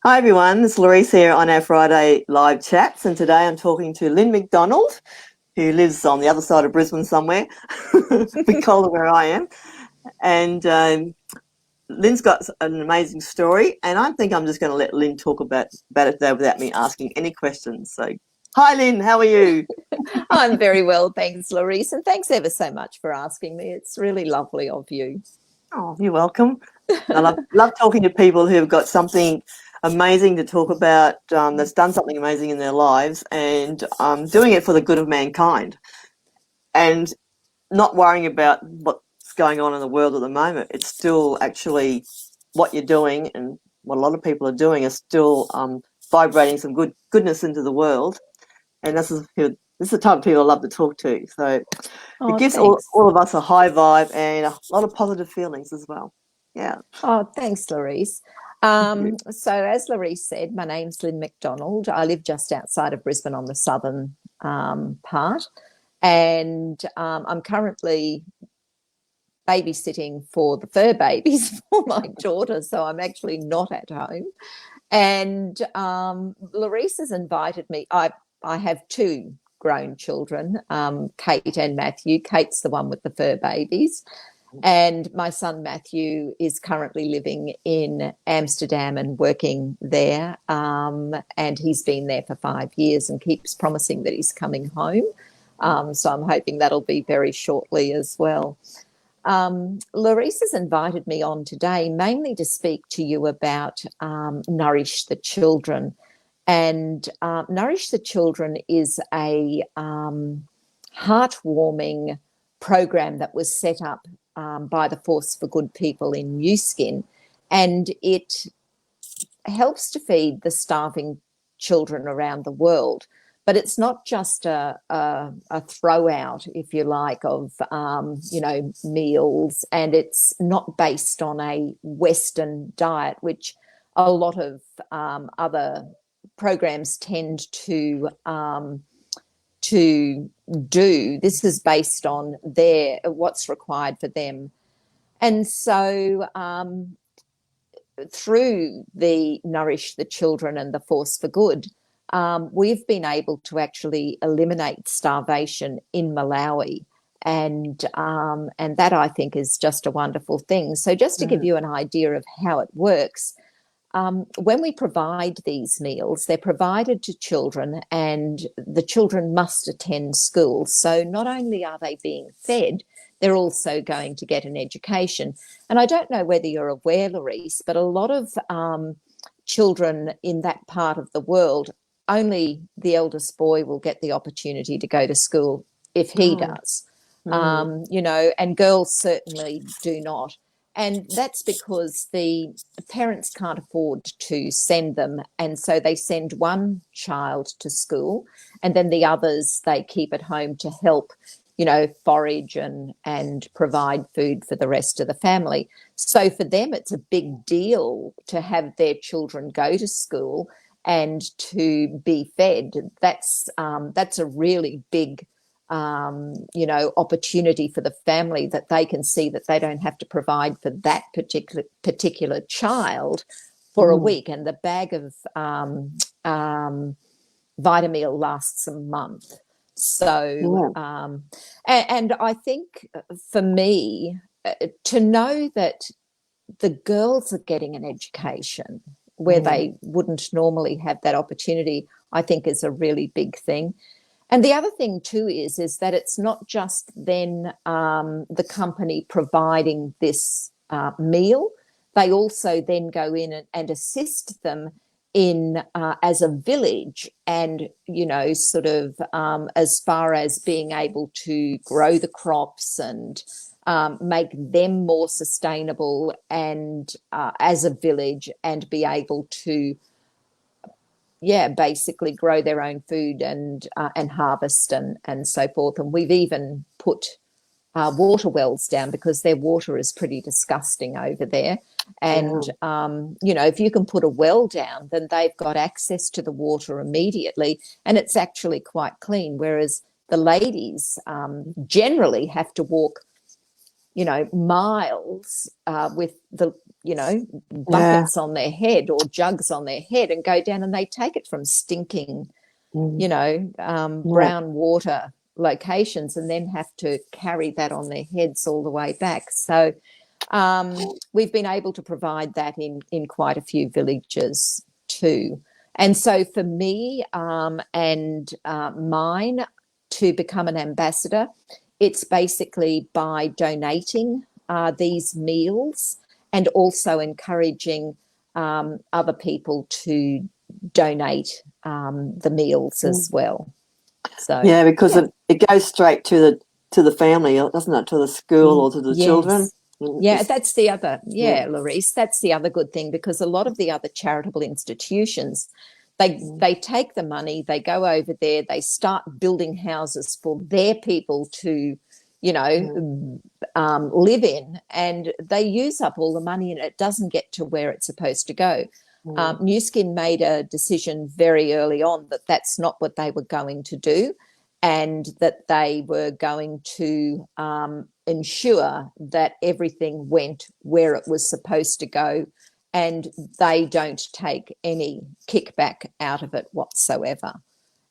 Hi everyone, it's Louise here on our Friday live chats, and today I'm talking to Lynn McDonald, who lives on the other side of Brisbane somewhere, a bit colder where I am. And Lynn's got an amazing story, and I think I'm just going to let Lynn talk about it today without me asking any questions. So, hi Lynn, how are you? I'm very well, thanks, Louise, and thanks ever so much for asking me. It's really lovely of you. Oh, you're welcome. I love talking to people who've got something amazing to talk about, that's done something amazing in their lives, and doing it for the good of mankind, and not worrying about what's going on in the world at the moment. It's still actually what you're doing, and what a lot of people are doing is still vibrating some goodness into the world. And this is the type of people I love to talk to. So it Oh, gives thanks. all of us a high vibe and a lot of positive feelings as well. Yeah. Oh, thanks, Louise. So as Louise said, my name's Lynn McDonald. I live just outside of Brisbane on the southern part, and I'm currently babysitting for the fur babies for my daughter, so I'm actually not at home. And Louise has invited me. I have two grown children, Kate and Matthew. Kate's the one with the fur babies. And my son Matthew is currently living in Amsterdam and working there. And he's been there for 5 years and keeps promising that he's coming home. So I'm hoping that'll be very shortly as well. Larissa has invited me on today mainly to speak to you about Nourish the Children. And Nourish the Children is a heartwarming program that was set up by the Force for Good people in New Skin, and it helps to feed the starving children around the world. But it's not just a throw out, if you like, of meals, and it's not based on a Western diet, which a lot of other programs tend to do. This is based on what's required for them, and so through the Nourish the Children and the Force for Good, we've been able to actually eliminate starvation in Malawi. And that, I think, is just a wonderful thing. So just to give you an idea of how it works, when we provide these meals, they're provided to children, and the children must attend school. So not only are they being fed, they're also going to get an education. And I don't know whether you're aware, Louise, but a lot of children in that part of the world, only the eldest boy will get the opportunity to go to school if he does. And girls certainly do not. And that's because the parents can't afford to send them. And so they send one child to school, and then the others they keep at home to help, forage and provide food for the rest of the family. So for them, it's a big deal to have their children go to school and to be fed. That's a really big opportunity for the family, that they can see that they don't have to provide for that particular child for a week, and the bag of Vitamil lasts a month. So, and I think for me, to know that the girls are getting an education where they wouldn't normally have that opportunity, I think is a really big thing. And the other thing too is that it's not just then the company providing this meal. They also then go in and assist them in as a village, and sort of as far as being able to grow the crops and make them more sustainable, and as a village, and be able to basically grow their own food and harvest and so forth. And we've even put water wells down, because their water is pretty disgusting over there. And, if you can put a well down, then they've got access to the water immediately, and it's actually quite clean. Whereas the ladies generally have to walk, miles with the buckets on their head or jugs on their head and go down, and they take it from stinking, brown water locations, and then have to carry that on their heads all the way back. So we've been able to provide that in quite a few villages too. And so for me and mine to become an ambassador, it's basically by donating these meals and also encouraging other people to donate the meals as well. So because it goes straight to the family, doesn't it? To the school or to the children. Yeah, that's the other, Larice, that's the other good thing, because a lot of the other charitable institutions, they take the money, they go over there, they start building houses for their people to, live in, and they use up all the money and it doesn't get to where it's supposed to go. New Skin made a decision very early on that that's not what they were going to do, and that they were going to ensure that everything went where it was supposed to go, and they don't take any kickback out of it whatsoever.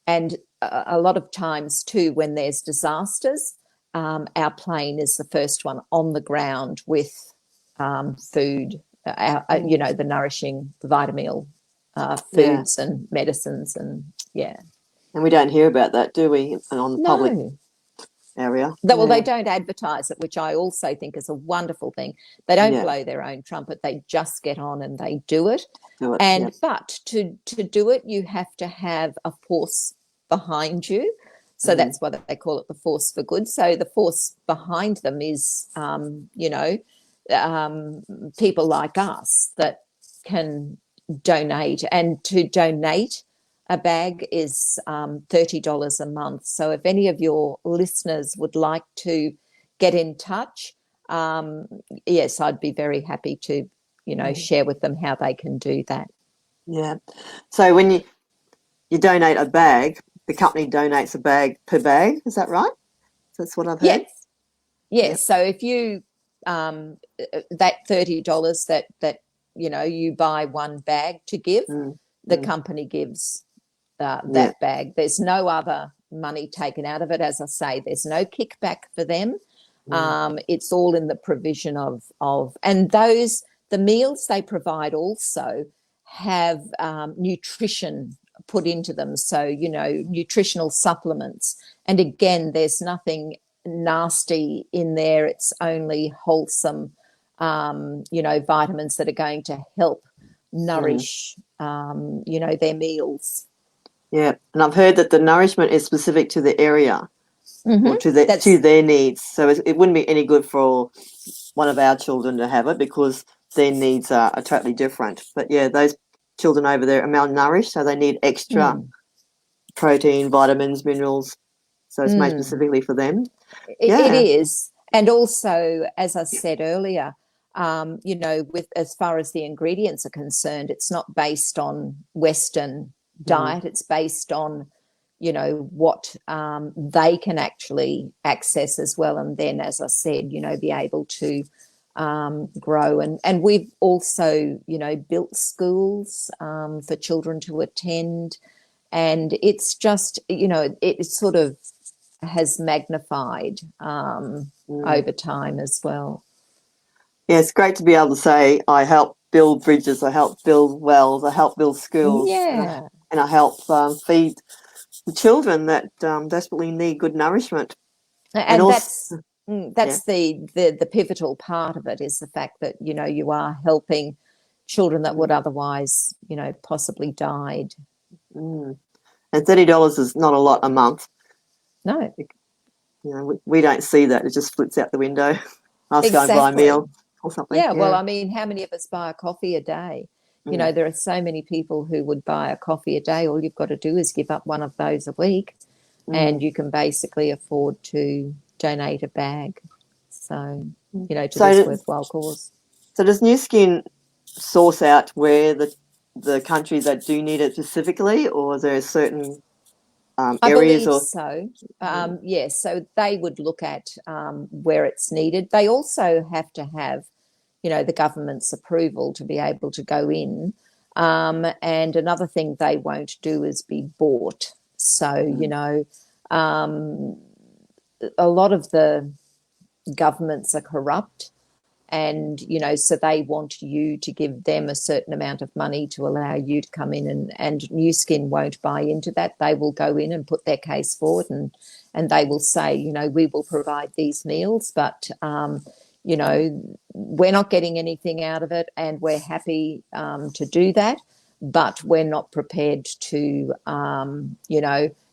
And a lot of times too, when there's disasters, our plane is the first one on the ground with food, the nourishing vitamin foods and medicines, and And we don't hear about that, do we, on the public area? Well, they don't advertise it, which I also think is a wonderful thing. They don't blow their own trumpet. They just get on and they do it. But to do it, you have to have a force behind you. So that's why they call it the force for good. So the force behind them is, people like us that can donate. And to donate a bag is $30 a month. So if any of your listeners would like to get in touch, yes, I'd be very happy to, share with them how they can do that. Yeah. So when you donate a bag, the company donates a bag per bag. Is that right? That's what I've heard. Yes. So if you that $30 that you buy one bag to give, the company gives that bag. There's no other money taken out of it. As I say, there's no kickback for them. It's all in the provision of and the meals they provide also have nutrition put into them. So, nutritional supplements. And again, there's nothing nasty in there. It's only wholesome, vitamins that are going to help nourish, their meals. Yeah, and I've heard that the nourishment is specific to the area or to their needs. So it wouldn't be any good for one of our children to have it because their needs are totally different. But those children over there are malnourished, so they need extra protein, vitamins, minerals. So it's made specifically for them. It is. And also, as I said earlier, with as far as the ingredients are concerned, it's not based on Western diet. It's based on, what they can actually access as well. And then, as I said, be able to grow. And we've also, built schools for children to attend. And it's just, it sort of has magnified over time as well. Yeah, it's great to be able to say, I help build bridges, I help build wells, I help build schools. Yeah. And I help feed the children that desperately need good nourishment. And that's the pivotal part of it, is the fact that, you are helping children that would otherwise, possibly died. And $30 is not a lot a month. No. We don't see that. It just flips out the window. I was going to buy a meal or something. Yeah, well, I mean, how many of us buy a coffee a day? There are so many people who would buy a coffee a day. All you've got to do is give up one of those a week and you can basically afford to donate a bag. So, to this worthwhile cause. So does New Skin source out where the countries that do need it specifically, or is there a certain areas? So. Yes, so they would look at where it's needed. They also have to have the government's approval to be able to go in. And another thing they won't do is be bought. So, a lot of the governments are corrupt, and so they want you to give them a certain amount of money to allow you to come in, and New Skin won't buy into that. They will go in and put their case forward, and they will say, we will provide these meals, but we're not getting anything out of it, and we're happy to do that, but we're not prepared to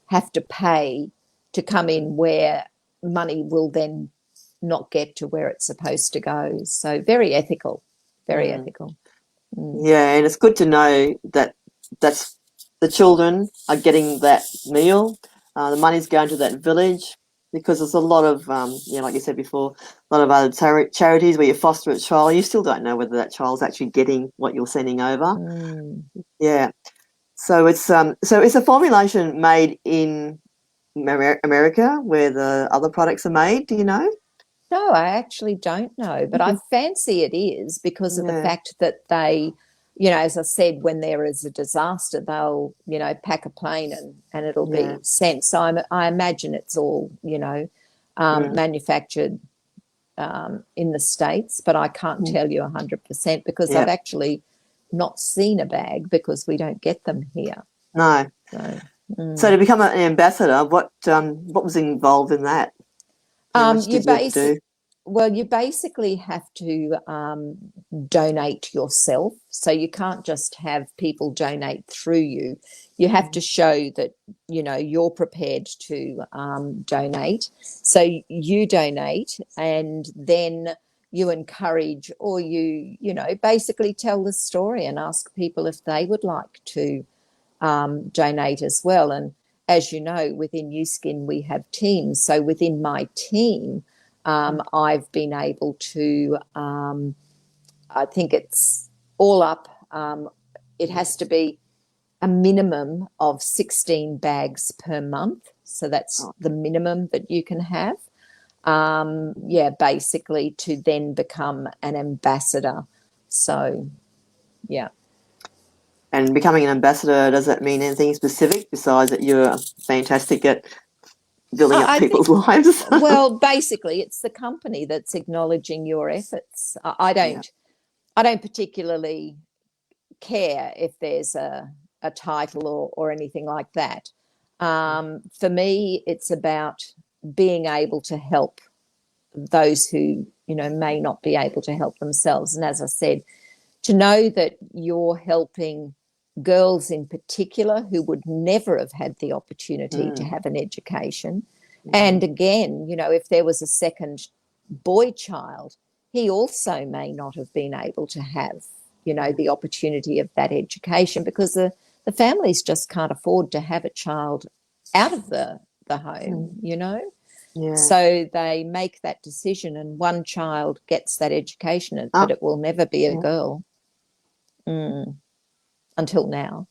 have to pay to come in where money will then not get to where it's supposed to go. So very ethical, very ethical. Yeah, and it's good to know that that's the children are getting that meal. The money's going to that village, because there's a lot of, like you said before, a lot of other charities where you foster a child, you still don't know whether that child's actually getting what you're sending over. Yeah. So it's a formulation made in America where the other products are made. Do you know? No, I actually don't know, but I fancy it is, because of the fact that they, as I said, when there is a disaster, they'll, pack a plane and it'll be sent. So I imagine it's all, manufactured in the States, but I can't tell you 100% because I've actually not seen a bag, because we don't get them here. No. So to become an ambassador, what was involved in that? You basically have to donate yourself. So you can't just have people donate through you. You have to show that, you're prepared to donate. So you donate, and then you encourage, or you basically tell the story and ask people if they would like to donate as well. And as you know, within New Skin, we have teams. So within my team, I've been able to, I think it's all up, it has to be a minimum of 16 bags per month. So that's the minimum that you can have. Basically to then become an ambassador. So, yeah. And becoming an ambassador, does that mean anything specific besides that you're fantastic at building up people's lives? Well, basically, it's the company that's acknowledging your efforts. I don't particularly care if there's a title or anything like that. For me, it's about being able to help those who, may not be able to help themselves. And as I said, to know that you're helping girls in particular who would never have had the opportunity to have an education. And again, if there was a second boy child, he also may not have been able to have, the opportunity of that education, because the families just can't afford to have a child out of the home, Yeah. So they make that decision, and one child gets that education, but it will never be a girl. Until now.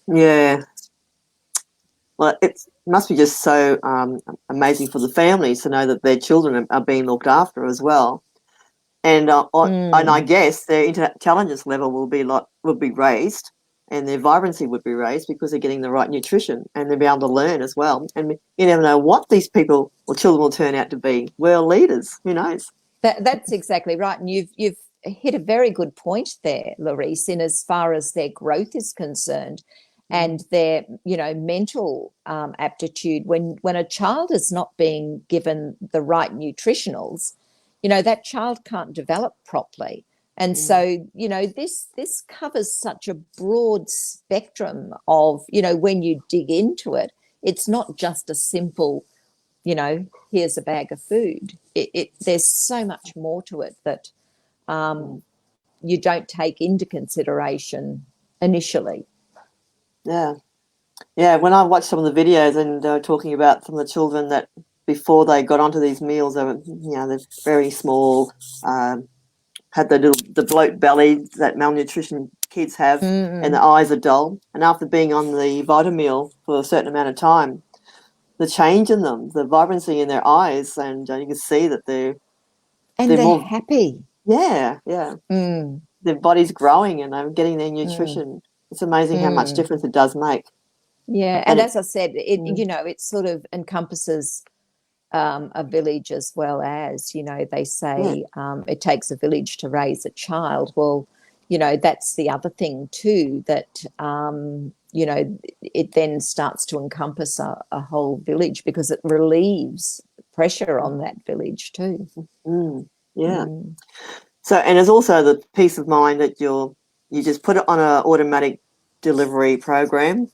Yeah. Well, it must be just so amazing for the families to know that their children are being looked after as well. And and I guess their intelligence level will be raised, and their vibrancy would be raised, because they're getting the right nutrition, and they'll be able to learn as well. And you never know what these people or children will turn out to be. World leaders, who knows? That's exactly right. And you've hit a very good point there, Larice, in as far as their growth is concerned and their, mental aptitude. When a child is not being given the right nutritionals, that child can't develop properly. And so, this covers such a broad spectrum of, when you dig into it, it's not just a simple, here's a bag of food. There's so much more to it that you don't take into consideration initially. Yeah. When I watched some of the videos and talking about some of the children that before they got onto these meals, they were, they're very small, had the bloat belly that malnutrition kids have, and the eyes are dull. And after being on the Vitamil for a certain amount of time, the change in them, the vibrancy in their eyes, and you can see that they're more more happy. Yeah, yeah. Mm, Their body's growing and they're getting their mm, nutrition. It's amazing how much mm. difference it does make. Yeah, And and as I said, it mm, it sort of encompasses a village as well as, they yeah, say it takes a village to raise a child. Well, that's the other thing too, that, it then starts to encompass a whole village because it relieves pressure on that village too. yeah. Mm. So, and there's also the peace of mind that you just put it on an automatic delivery program.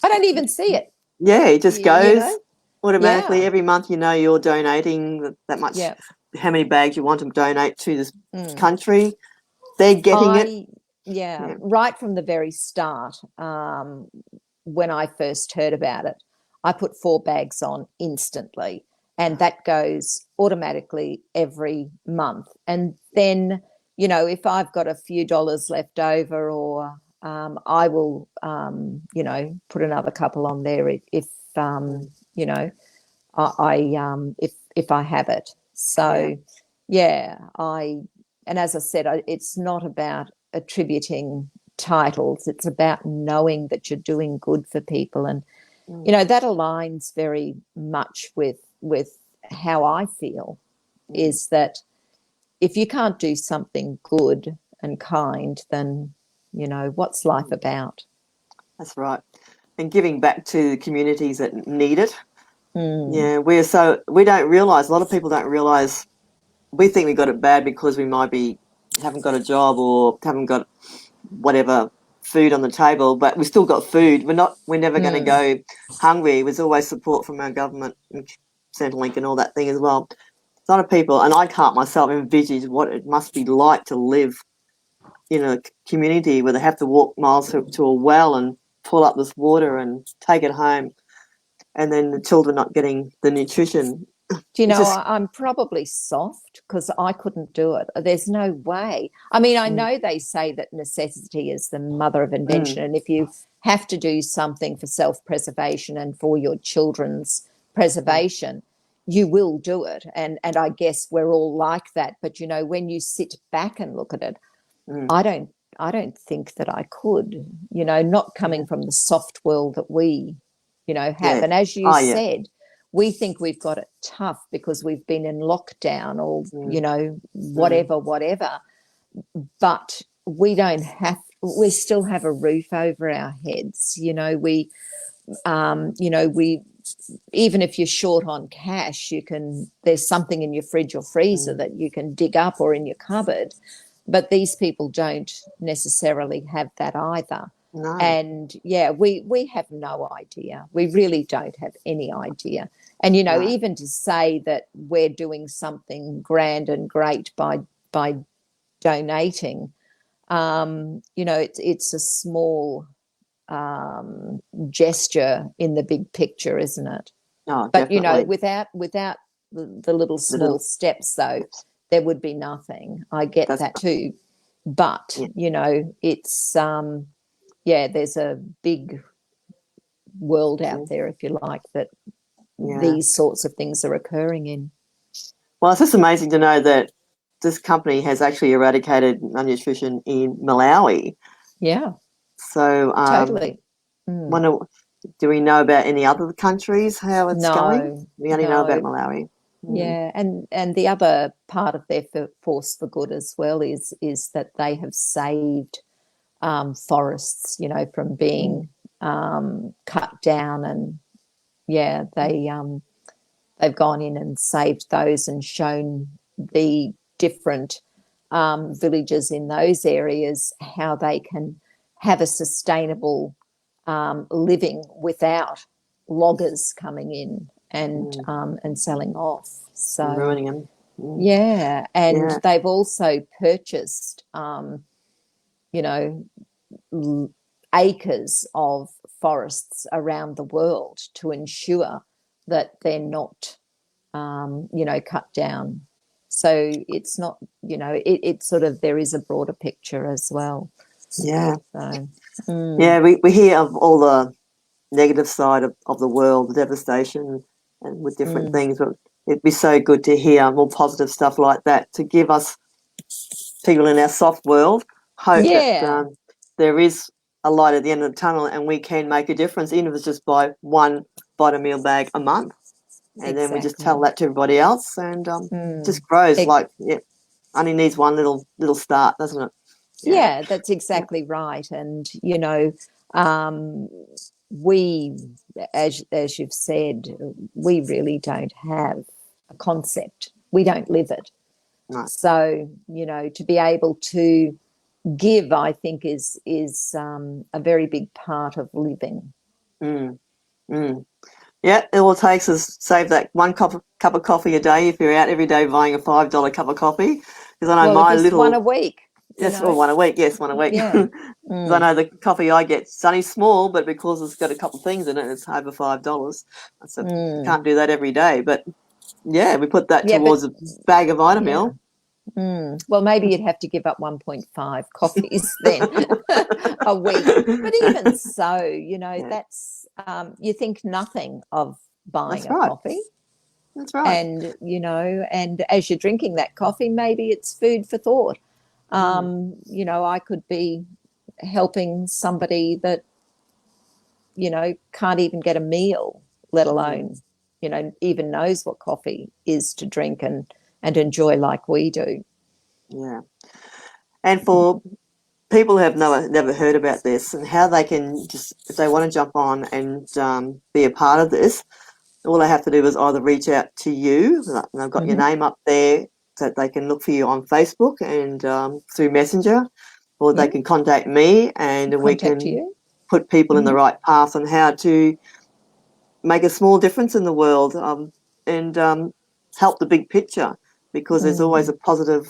I don't even see it, Yeah, it just you know? goes automatically Yeah, every month. You're donating that much, yeah. how many bags you want to donate to this Mm. country. They're getting it. Yeah, Yeah. right from the very start, when I first heard about it, I put 4 bags on instantly, and that goes automatically every month. And then, if I've got a few dollars left over, or I will, put another couple on there if you know, if I have it. Yeah. So, yeah, and as I said, it's not about attributing titles. It's about knowing that you're doing good for people, and that aligns very much with how I feel. Is that if you can't do something good and kind, then what's life about? That's right. And giving back to the communities that need it. Mm, Yeah, we don't realise, a lot of people don't realise, we think we got it bad because we might be, haven't got a job or haven't got whatever food on the table, but we still got food. We're never going to mm, go hungry. There's always support from our government and Centrelink and all that thing as well. A lot of people, and I can't myself envisage what it must be like to live in a community where they have to walk miles to a well and pull up this water and take it home, and then the children not getting the nutrition. Do you It's know, just I'm probably soft because I couldn't do it. There's no way. I mean, I mm, know they say that necessity is the mother of mm, invention. And if you have to do something for self preservation and for your children's preservation, you will do it. And I guess we're all like that. But, when you sit back and look at it, mm, I don't. I don't think that I could, not yeah, coming from the soft world that we, have. yeah, And as you oh yeah, said, we think we've got it tough because we've been in lockdown or, mm, mm, whatever. But we still have a roof over our heads. We, even if you're short on cash, there's something in your fridge or freezer mm, that you can dig up or in your cupboard. But these people don't necessarily have that either. no, And yeah, we have no idea. We really don't have any idea. And no, even to say that we're doing something grand and great by donating, it's a small gesture in the big picture, isn't it? no, But definitely. without the little The small little steps, though, steps. there would be nothing. I get That's that too. But yeah, it's yeah, there's a big world out mm, there, if you like, that yeah. these sorts of things are occurring in. Well, it's just amazing to know that this company has actually eradicated malnutrition in Malawi. Yeah, So, totally. Mm. wonder, do we know about any other countries how it's going? No, We only know about no. Malawi. Mm, Yeah, and the other part of their force for good as well is that they have saved forests, from mm, being cut down, and yeah, they've gone in and saved those and shown the different villages in those areas how they can have a sustainable living without loggers coming in mm, and selling off. and So ruining them. Mm, yeah, and yeah. they've also purchased, you know, acres of forests around the world to ensure that they're not, cut down. So it's not, it's sort of, there is a broader picture as well. Yeah. So, Yeah, we hear of all the negative side of the world, the devastation and with different mm, things, but it'd be so good to hear more positive stuff like that to give us people in our soft world hope Yeah. that there is a light at the end of the tunnel, and we can make a difference, even if it's just by one Vitameal bag a month. And then we just tell that to everybody else, and it just grows. Only needs one little start, doesn't it? Yeah, that's exactly right. And we, as you've said, we really don't have a concept. We don't live it. No. So to be able to give, I think, is a very big part of living. Yeah, all it takes is save that one cup of coffee a day if you're out every day buying a $5 cup of coffee. Because I know my just little one a week. Yes, or one a week. Yes, one a week. Yeah. Because I know the coffee I get, it's only small, but because it's got a couple of things in it, it's over $5. So can't do that every day. But yeah, we put that towards a bag of Vitameal. Well, maybe you'd have to give up 1.5 coffees then a week. But even so, that's you think nothing of buying coffee. That's right. And and as you're drinking that coffee, maybe it's food for thought. I could be helping somebody that can't even get a meal, let alone even knows what coffee is to drink and enjoy like we do. Yeah. And for people who have never heard about this, and how they can just, if they want to jump on and be a part of this, all they have to do is either reach out to you, and I've got your name up there, so that they can look for you on Facebook and through Messenger, or they can contact me, and we can put people in the right path on how to make a small difference in the world, and help the big picture, because there's always a positive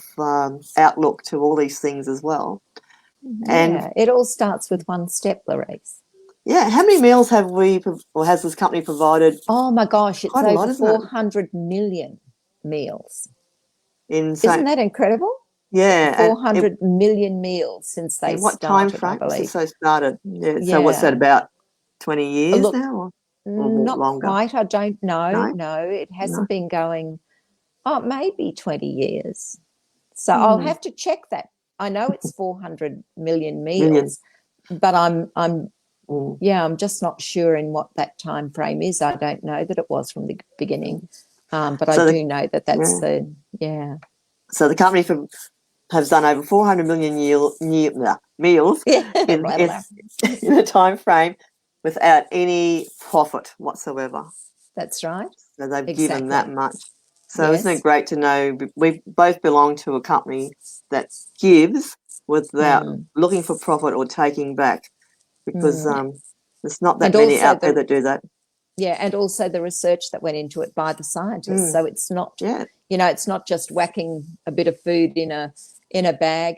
outlook to all these things as well. And it all starts with one step, Louise. Yeah, how many meals have we, or has this company provided? Oh my gosh, it's over lot, 400 million meals. Isn't that incredible? Yeah. 400 million meals since they started, what time frame? I believe. Since they started. Yeah. So what's that, about 20 years now? Or not longer? Quite, I don't know. No, it hasn't been going, maybe 20 years. So I'll have to check that. I know it's 400 million meals, but I'm just not sure in what that time frame is. I don't know that it was from the beginning, but I do know that that's So the company has done over 400 million meals in a time frame without any profit whatsoever. That's right. So they've given that much. So isn't it great to know we both belong to a company that gives without looking for profit or taking back, because there's not that many out there that do that. Yeah, and also the research that went into it by the scientists. So it's not, it's not just whacking a bit of food in a bag.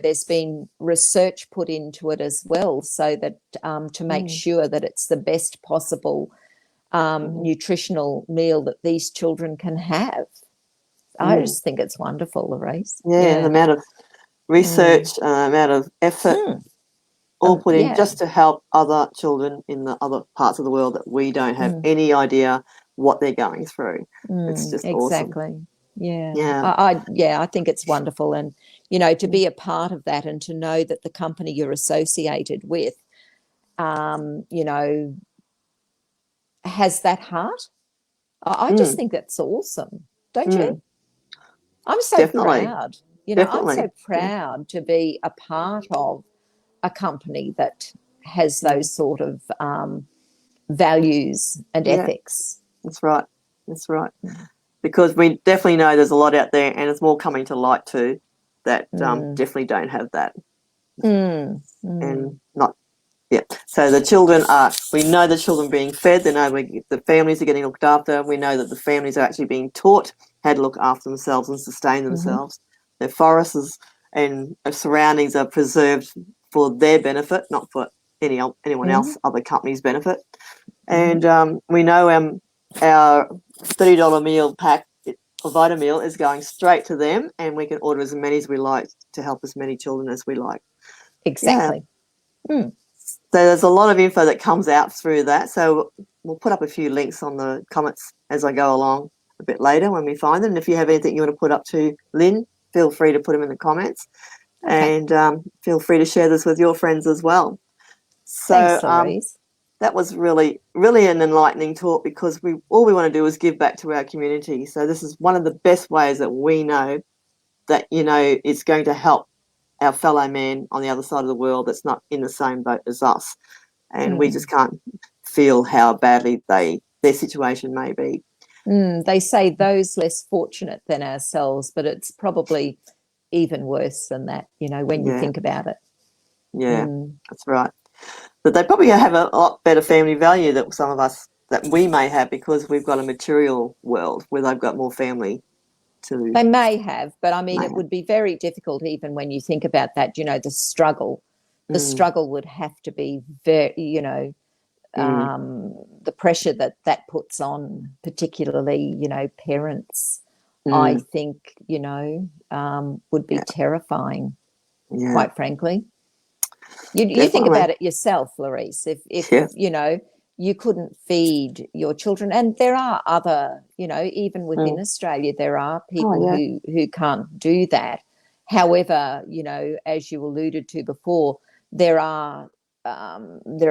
There's been research put into it as well, so that to make sure that it's the best possible nutritional meal that these children can have. I just think it's wonderful, Louise. Yeah, the amount of research, amount of effort, all put in just to help other children in the other parts of the world that we don't have any idea what they're going through. It's just awesome. I think it's wonderful, and to be a part of that, and to know that the company you're associated with has that heart. I just think that's awesome, don't you? I'm so proud. I'm so proud to be a part of a company that has those sort of values and ethics. That's right. Because we definitely know there's a lot out there, and it's more coming to light too, that definitely don't have that. And not, so the children we know the children being fed, they know the families are getting looked after, we know that the families are actually being taught how to look after themselves and sustain themselves. Their forests and surroundings are preserved for their benefit, not for anyone else, other companies' benefit. And we know our $30 meal pack for Vitameal is going straight to them, and we can order as many as we like to help as many children as we like. Exactly. So there's a lot of info that comes out through that. So we'll put up a few links on the comments as I go along a bit later when we find them. And if you have anything you want to put up to Lynn, feel free to put them in the comments. Okay. And feel free to share this with your friends as well. So Thanks, Louise. that was really, really an enlightening talk, because all we want to do is give back to our community. So this is one of the best ways that we know that, you know, it's going to help our fellow man on the other side of the world that's not in the same boat as us. And we just can't feel how badly their situation may be. They say those less fortunate than ourselves, but it's probably even worse than that, you know, when you think about it. Yeah, that's right. But they probably have a lot better family value than some of us that we may have, because we've got a material world where they've got more family to. They may have, but I mean, it would be very difficult even when you think about that, you know, the struggle. The struggle would have to be very, you know, the pressure that puts on, particularly, you know, parents, I think, you know, would be terrifying, quite frankly. You think about it yourself, Louise. If you know, you couldn't feed your children, and there are other, you know, even within Australia, there are people who can't do that. However, you know, as you alluded to before, there are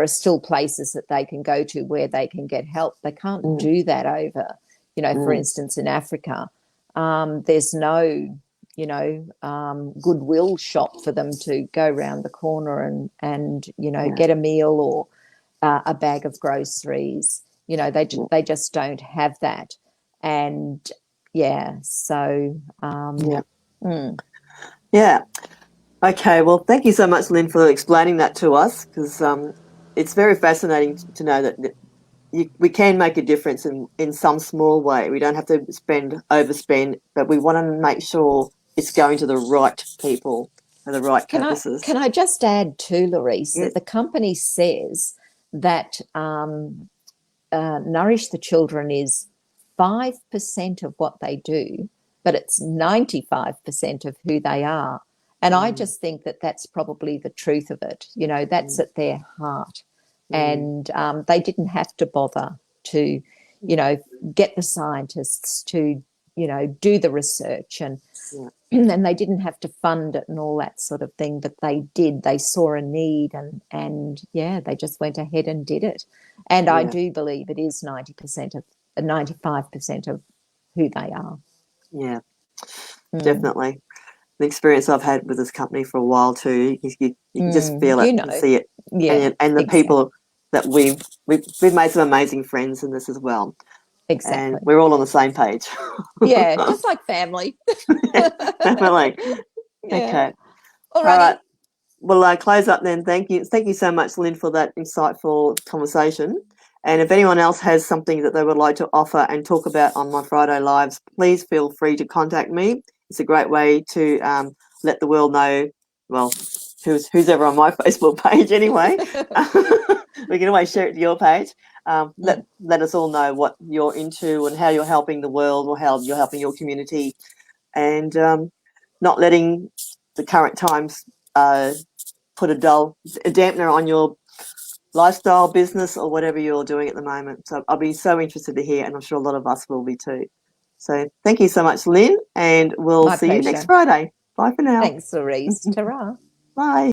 still places that they can go to where they can get help. They can't do that over, you know, for instance, in Africa. There's no, you know, goodwill shop for them to go round the corner and you know, get a meal or a bag of groceries. You know, they just don't have that. And so Okay, well, thank you so much, Lynn, for explaining that to us, because it's very fascinating to know that we can make a difference in some small way. We don't have to overspend, but we want to make sure it's going to the right people for the right purposes. Can I just add too, Louise, that the company says that Nourish the Children is 5% of what they do, but it's 95% of who they are. And I just think that that's probably the truth of it. You know, that's at their heart. And they didn't have to bother to, you know, get the scientists to, you know, do the research and they didn't have to fund it and all that sort of thing, but they did. They saw a need and they just went ahead and did it. And I do believe it is 95% of who they are. Yeah, definitely. The experience I've had with this company for a while too, you can just feel it and see it. And the people that we've made some amazing friends in this as well. Exactly. And we're all on the same page. Yeah, just like family. Definitely. Okay. All right. Well, I close up then. Thank you. Thank you so much, Lynn, for that insightful conversation. And if anyone else has something that they would like to offer and talk about on my Friday Lives, please feel free to contact me. It's a great way to let the world know, well, who's ever on my Facebook page anyway. We can always share it to your page. Let us all know what you're into and how you're helping the world or how you're helping your community, and not letting the current times put a dampener on your lifestyle, business, or whatever you're doing at the moment. So I'll be so interested to hear, and I'm sure a lot of us will be too. So thank you so much, Lynn, and we'll see you next Friday. Bye for now. Thanks, Louise. Ta-ra. Bye.